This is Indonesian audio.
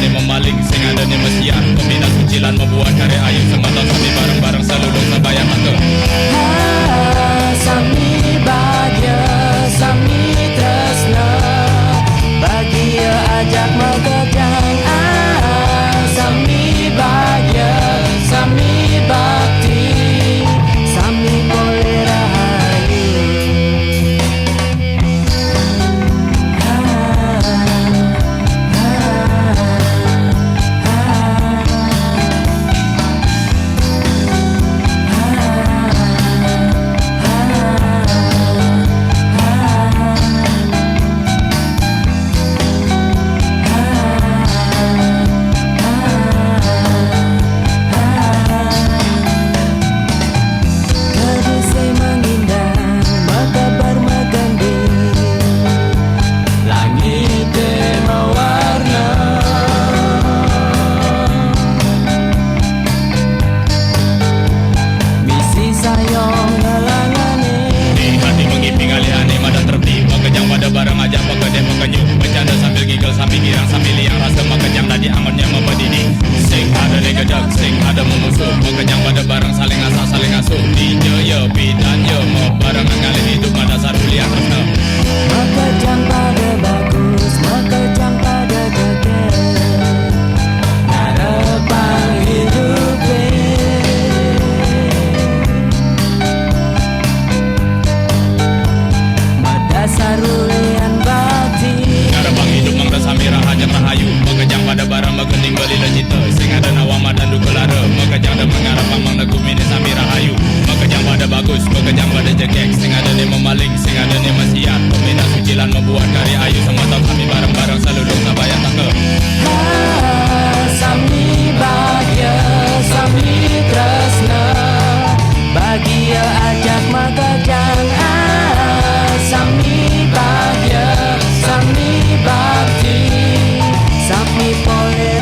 ni memaling, sing ada ni mesiar. Pembina sucilan membuat karya ayu, semata kami bareng-bareng selulung sebaya tangga. Sami bahagia, sami tresna, bahagia ajak megejang. Sami bahagia, sami bakti, sami boleh rahayu. Bareng aja pegede pekenyuk, bercanda sambil gigil sambil girang sambil liang, rasa makejang tadi angonnya membedidi. Sing ada nih gedek, sing ada memusuh, makejang pada bareng saling asah saling asuh. Dinyo yo bidan yo mau barengan ngalih hidup dasar kuliah resna. Makejang pada bagus, makejang pada gede, ngarepang hidup madasar ulian bakti. Ngarepang hidup mangda samira hajang rahayu, makejang pada barang magening bali lejita. Sing ada nawama dan dukelara, makejang ada mengarepang mang negumini samira hayu. Makejang pada bagus, makejang pada jekek, sing ada ni memaling, sing ada ni mesiat. Pembina sucilan membuat karya ayu, semata kami bareng-bareng selulung sabaya tangga. Sami bahagia, sami tresna, bahagia ajak megejang. Sami bahagia, sami bakti, sami boleh